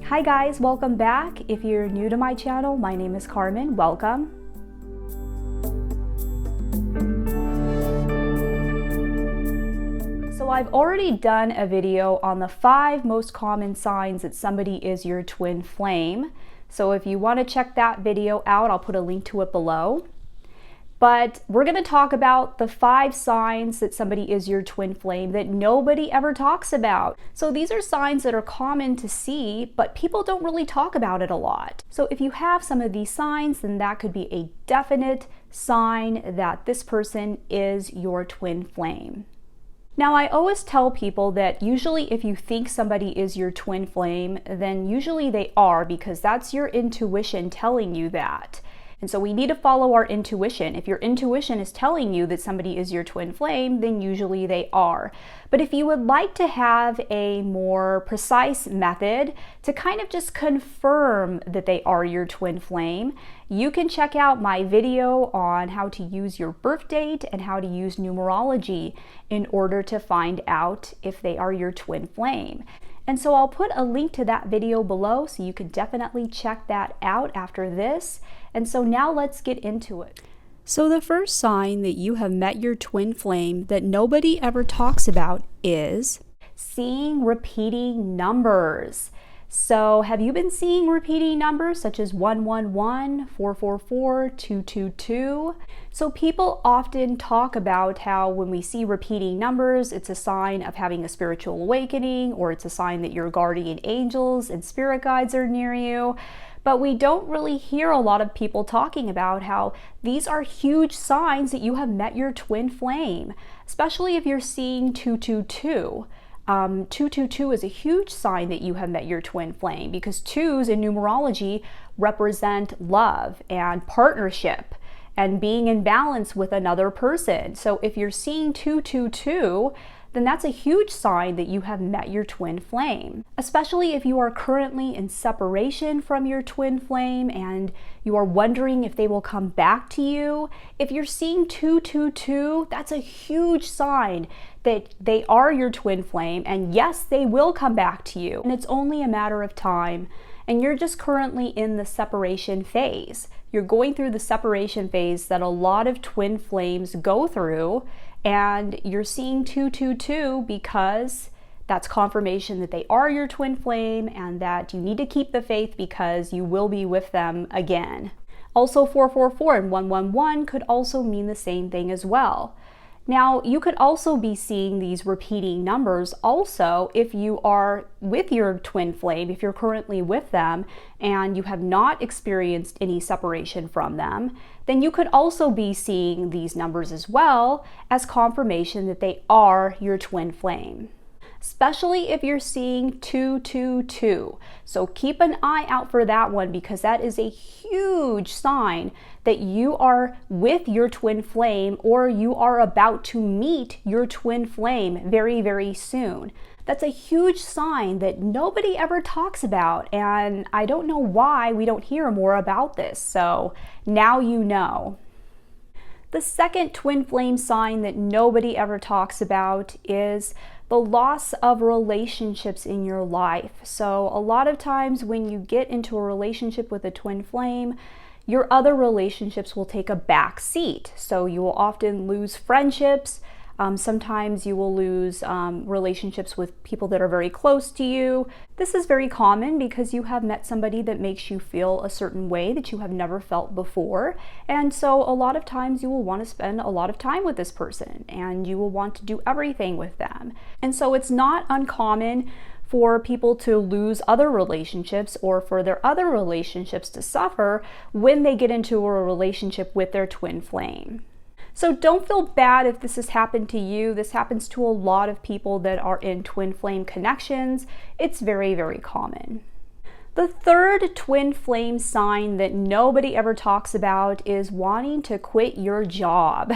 Hi guys, welcome back. If you're new to my channel, my name is Carmen. Welcome. So I've already done a video on the 5 most common signs that somebody is your twin flame. So if you want to check that video out, I'll put a link to it below. But we're going to talk about the 5 signs that somebody is your twin flame that nobody ever talks about. So these are signs that are common to see, but people don't really talk about it a lot. So if you have some of these signs, then that could be a definite sign that this person is your twin flame. Now, I always tell people that usually if you think somebody is your twin flame, then usually they are, because that's your intuition telling you that. And so we need to follow our intuition. If your intuition is telling you that somebody is your twin flame, then usually they are. But if you would like to have a more precise method to kind of just confirm that they are your twin flame, you can check out my video on how to use your birth date and how to use numerology in order to find out if they are your twin flame. And so I'll put a link to that video below, so you can definitely check that out after this. And so now let's get into it. So the first sign that you have met your twin flame that nobody ever talks about is seeing repeating numbers. So have you been seeing repeating numbers such as 111, 444, 222? So people often talk about how when we see repeating numbers, it's a sign of having a spiritual awakening, or it's a sign that your guardian angels and spirit guides are near you. But we don't really hear a lot of people talking about how these are huge signs that you have met your twin flame, especially if you're seeing 222. 222 is a huge sign that you have met your twin flame, because 2s in numerology represent love and partnership and being in balance with another person. So if you're seeing 222, then that's a huge sign that you have met your twin flame. Especially if you are currently in separation from your twin flame and you are wondering if they will come back to you. If you're seeing 222, that's a huge sign that they are your twin flame, and yes, they will come back to you. And it's only a matter of time. And you're just currently in the separation phase. You're going through the separation phase that a lot of twin flames go through, and you're seeing 222 because that's confirmation that they are your twin flame and that you need to keep the faith because you will be with them again. Also, 444 and 111 could also mean the same thing as well. Now, you could also be seeing these repeating numbers also if you are with your twin flame, if you're currently with them and you have not experienced any separation from them, then you could also be seeing these numbers as well as confirmation that they are your twin flame. Especially if you're seeing 222. So keep an eye out for that one, because that is a huge sign that you are with your twin flame, or you are about to meet your twin flame very, very soon. That's a huge sign that nobody ever talks about, and I don't know why we don't hear more about this. So now you know. The second twin flame sign that nobody ever talks about is the loss of relationships in your life. So a lot of times when you get into a relationship with a twin flame, your other relationships will take a back seat. So you will often lose friendships. Sometimes you will lose relationships with people that are very close to you. This is very common because you have met somebody that makes you feel a certain way that you have never felt before. And so a lot of times you will want to spend a lot of time with this person and you will want to do everything with them. And so it's not uncommon for people to lose other relationships or for their other relationships to suffer when they get into a relationship with their twin flame. So don't feel bad if this has happened to you. This happens to a lot of people that are in twin flame connections. It's very, very common. The third twin flame sign that nobody ever talks about is wanting to quit your job.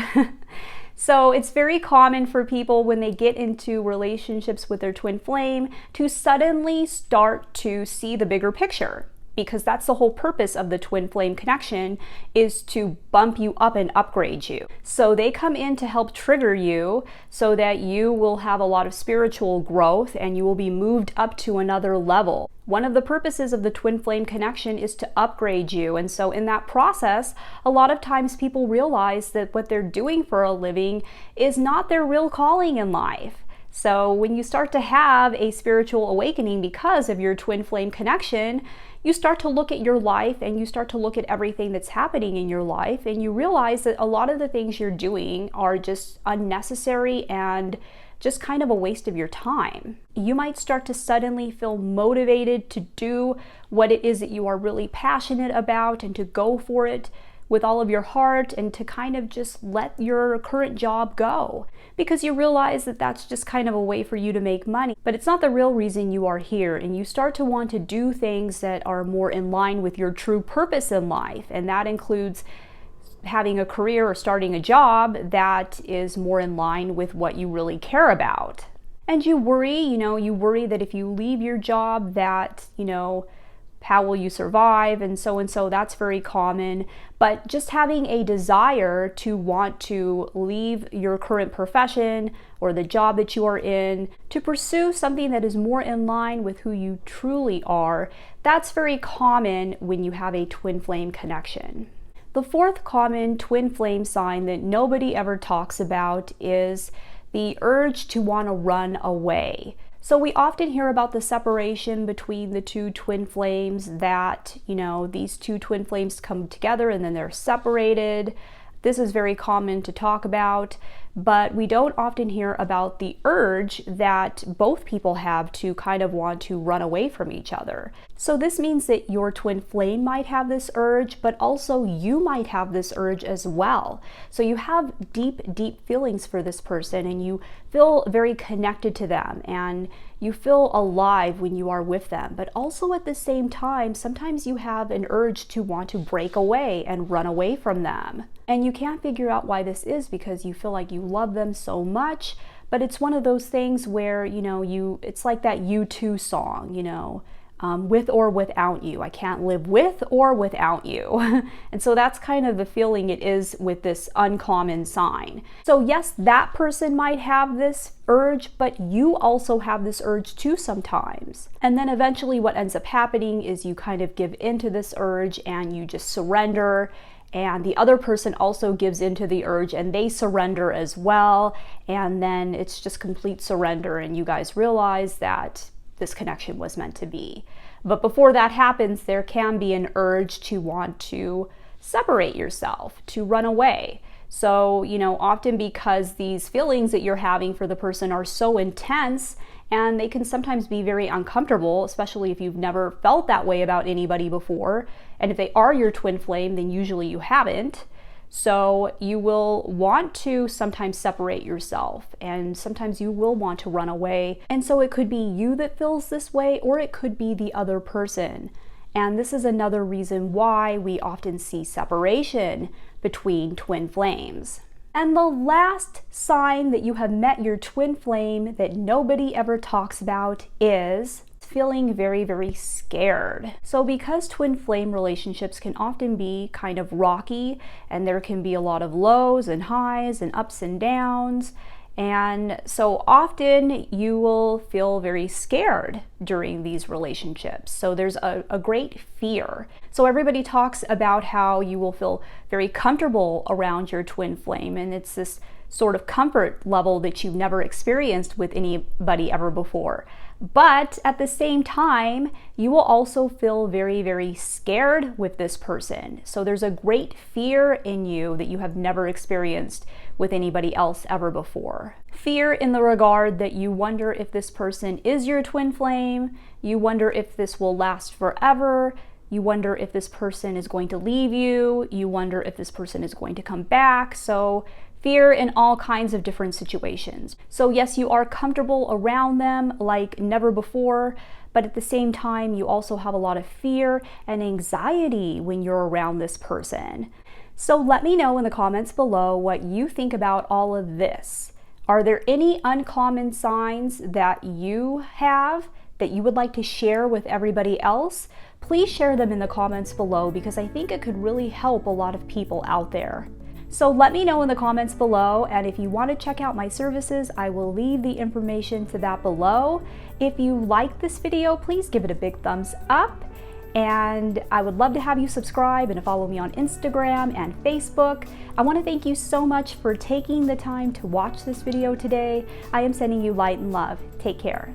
So it's very common for people when they get into relationships with their twin flame to suddenly start to see the bigger picture. because that's the whole purpose of the twin flame connection, is to bump you up and upgrade you. So they come in to help trigger you so that you will have a lot of spiritual growth and you will be moved up to another level. One of the purposes of the twin flame connection is to upgrade you. And so in that process, a lot of times people realize that what they're doing for a living is not their real calling in life. So when you start to have a spiritual awakening because of your twin flame connection, you start to look at your life and you start to look at everything that's happening in your life, and you realize that a lot of the things you're doing are just unnecessary and just kind of a waste of your time. You might start to suddenly feel motivated to do what it is that you are really passionate about and to go for it with all of your heart and to kind of just let your current job go, because you realize that that's just kind of a way for you to make money. But it's not the real reason you are here, and you start to want to do things that are more in line with your true purpose in life, and that includes having a career or starting a job that is more in line with what you really care about. And you worry that if you leave your job that, how will you survive, and so that's very common. But just having a desire to want to leave your current profession or the job that you are in to pursue something that is more in line with who you truly are, that's very common when you have a twin flame connection. The fourth common twin flame sign that nobody ever talks about is the urge to want to run away. So we often hear about the separation between the two twin flames, that, these two twin flames come together and then they're separated. This is very common to talk about, but we don't often hear about the urge that both people have to kind of want to run away from each other. So this means that your twin flame might have this urge, but also you might have this urge as well. So you have deep, deep feelings for this person and you feel very connected to them and you feel alive when you are with them. But also at the same time, sometimes you have an urge to want to break away and run away from them. And you can't figure out why this is, because you feel like you love them so much, but it's one of those things where, it's like that U2 song, with or without you. I can't live with or without you. And so that's kind of the feeling it is with this uncommon sign. So yes, that person might have this urge, but you also have this urge too sometimes. And then eventually what ends up happening is you kind of give into this urge and you just surrender. And the other person also gives into the urge and they surrender as well. And then it's just complete surrender and you guys realize that this connection was meant to be. But before that happens, there can be an urge to want to separate yourself, to run away. So, often because these feelings that you're having for the person are so intense and they can sometimes be very uncomfortable, especially if you've never felt that way about anybody before. And if they are your twin flame, then usually you haven't. So you will want to sometimes separate yourself, and sometimes you will want to run away. And so it could be you that feels this way, or it could be the other person. And this is another reason why we often see separation between twin flames. And the last sign that you have met your twin flame that nobody ever talks about is feeling very, very scared. So because twin flame relationships can often be kind of rocky, and there can be a lot of lows and highs and ups and downs, and so often you will feel very scared during these relationships. So there's a great fear. So everybody talks about how you will feel very comfortable around your twin flame, and it's this sort of comfort level that you've never experienced with anybody ever before. But at the same time, you will also feel very, very scared with this person. So there's a great fear in you that you have never experienced with anybody else ever before. Fear in the regard that you wonder if this person is your twin flame, you wonder if this will last forever, you wonder if this person is going to leave you, you wonder if this person is going to come back. So fear in all kinds of different situations. So yes, you are comfortable around them like never before, but at the same time, you also have a lot of fear and anxiety when you're around this person. So let me know in the comments below what you think about all of this. Are there any uncommon signs that you have that you would like to share with everybody else, please share them in the comments below because I think it could really help a lot of people out there. So let me know in the comments below, and if you want to check out my services, I will leave the information to that below. If you like this video, please give it a big thumbs up, and I would love to have you subscribe and follow me on Instagram and Facebook. I want to thank you so much for taking the time to watch this video today. I am sending you light and love. Take care.